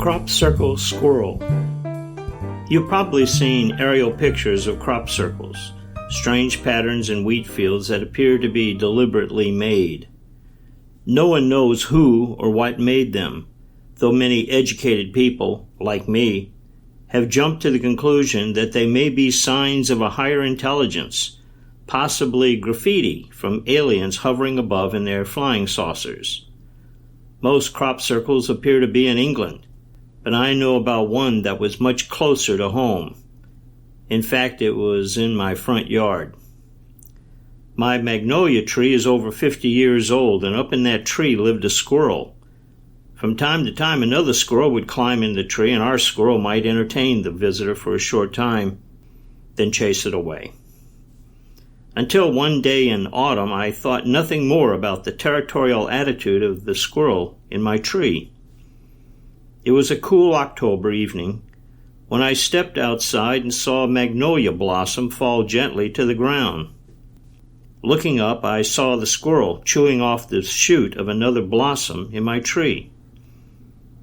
crop circle squirrel. You've probably seen aerial pictures of crop circles, strange patterns in wheat fields that appear to be deliberately made. No one knows who or what made them, though many educated people, like me, have jumped to the conclusion that they may be signs of a higher intelligence, possibly graffiti from aliens hovering above in their flying saucers. Most crop circles appear to be in England, but I know about one that was much closer to home. In fact, it was in my front yard. My magnolia tree is over 50 years old, and up in that tree lived a squirrel. From time to time, another squirrel would climb in the tree, and our squirrel might entertain the visitor for a short time, then chase it away. Until one day in autumn, I thought nothing more about the territorial attitude of the squirrel in my tree. It was a cool October evening when I stepped outside and saw a magnolia blossom fall gently to the ground. Looking up, I saw the squirrel chewing off the shoot of another blossom in my tree.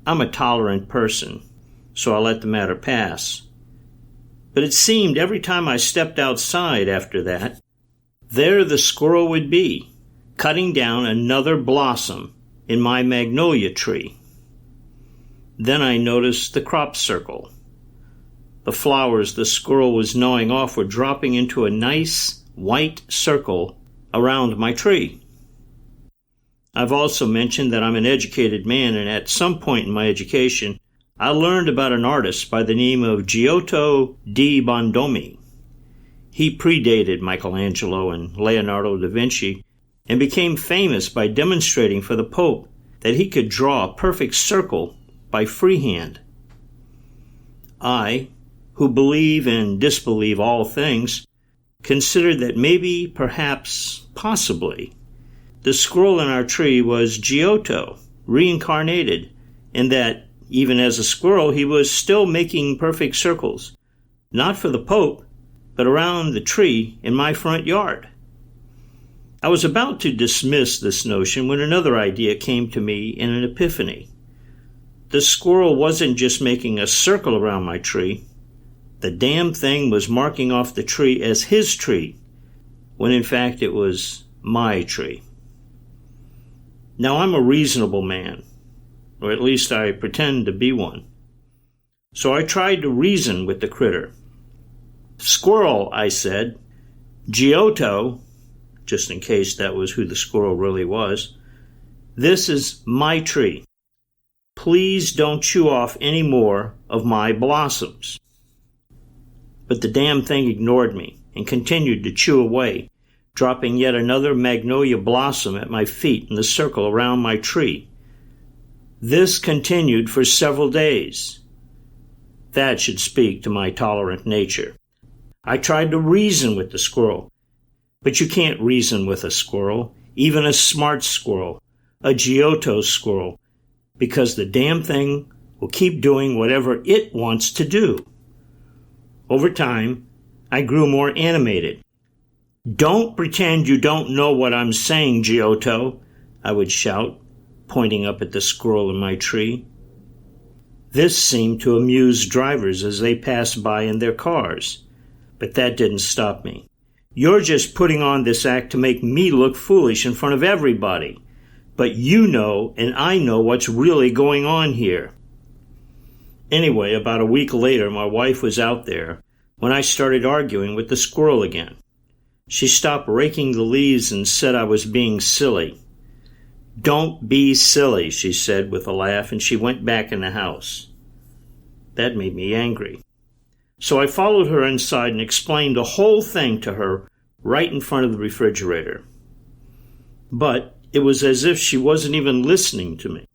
I'm a tolerant person, so I let the matter pass. But it seemed every time I stepped outside after that, there the squirrel would be, cutting down another blossom in my magnolia tree. Then I noticed the crop circle. The flowers the squirrel was gnawing off were dropping into a nice white circle around my tree. I've also mentioned that I'm an educated man, and at some point in my education, I learned about an artist by the name of Giotto di Bondone. He predated Michelangelo and Leonardo da Vinci and became famous by demonstrating for the Pope that he could draw a perfect circle by freehand. I, who believe and disbelieve all things, considered that maybe, perhaps, possibly, the squirrel in our tree was Giotto, reincarnated, and that, even as a squirrel, he was still making perfect circles, not for the Pope, but around the tree in my front yard. I was about to dismiss this notion when another idea came to me in an epiphany. The squirrel wasn't just making a circle around my tree. The damn thing was marking off the tree as his tree, when in fact it was my tree. Now I'm a reasonable man, or at least I pretend to be one. So I tried to reason with the critter. "Squirrel," I said, "Giotto," just in case that was who the squirrel really was, "this is my tree. Please don't chew off any more of my blossoms." But the damn thing ignored me and continued to chew away, dropping yet another magnolia blossom at my feet in the circle around my tree. This continued for several days. That should speak to my tolerant nature. I tried to reason with the squirrel, but you can't reason with a squirrel, even a smart squirrel, a Giotto squirrel, because the damn thing will keep doing whatever it wants to do. Over time, I grew more animated. "Don't pretend you don't know what I'm saying, Giotto," I would shout, pointing up at the squirrel in my tree. This seemed to amuse drivers as they passed by in their cars, but that didn't stop me. "You're just putting on this act to make me look foolish in front of everybody, but you know and I know what's really going on here." Anyway, about a week later, my wife was out there when I started arguing with the squirrel again. She stopped raking the leaves and said I was being silly. "Don't be silly," she said with a laugh, and she went back in the house. That made me angry. So I followed her inside and explained the whole thing to her right in front of the refrigerator. But it was as if she wasn't even listening to me.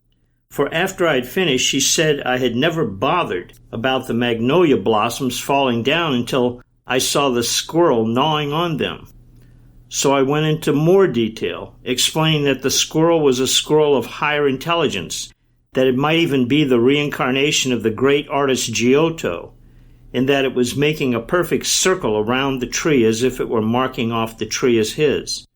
For after I'd finished, she said I had never bothered about the magnolia blossoms falling down until I saw the squirrel gnawing on them. So I went into more detail, explaining that the squirrel was a squirrel of higher intelligence, that it might even be the reincarnation of the great artist Giotto, and that it was making a perfect circle around the tree as if it were marking off the tree as his.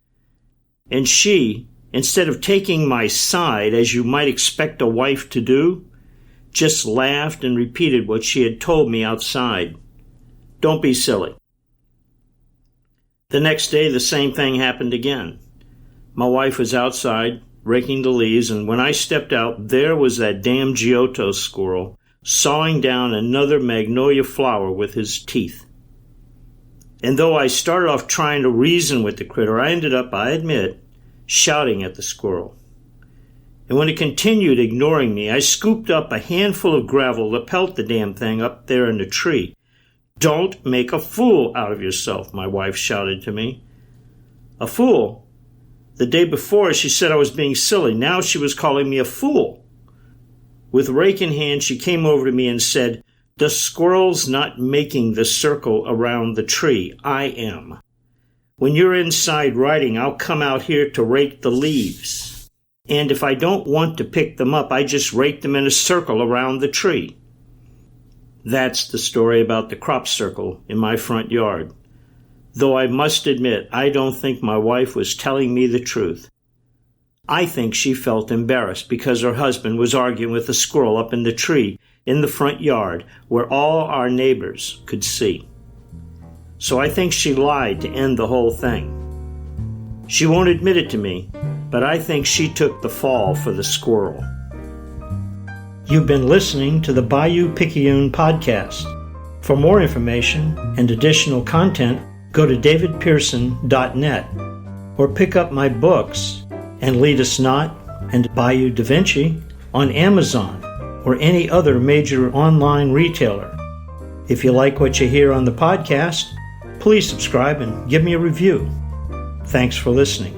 And she, instead of taking my side, as you might expect a wife to do, just laughed and repeated what she had told me outside. Don't be silly. The next day, the same thing happened again. My wife was outside, raking the leaves, and when I stepped out, there was that damn Giotto squirrel sawing down another magnolia flower with his teeth. And though I started off trying to reason with the critter, I ended up, I admit, shouting at the squirrel. And when it continued ignoring me, I scooped up a handful of gravel to pelt the damn thing up there in the tree. Don't make a fool out of yourself, my wife shouted to me. A fool? The day before, she said I was being silly. Now she was calling me a fool. With rake in hand, she came over to me and said, "The squirrel's not making the circle around the tree. I am. When you're inside writing, I'll come out here to rake the leaves. And if I don't want to pick them up, I just rake them in a circle around the tree." That's the story about the crop circle in my front yard. Though I must admit, I don't think my wife was telling me the truth. I think she felt embarrassed because her husband was arguing with a squirrel up in the tree in the front yard where all our neighbors could see. So I think she lied to end the whole thing. She won't admit it to me, but I think she took the fall for the squirrel. You've been listening to the Bayou Picayune podcast. For more information and additional content, go to davidpearson.net or pick up my books, And Lead Us Not and Bayou Da Vinci, on Amazon or any other major online retailer. If you like what you hear on the podcast, please subscribe and give me a review. Thanks for listening.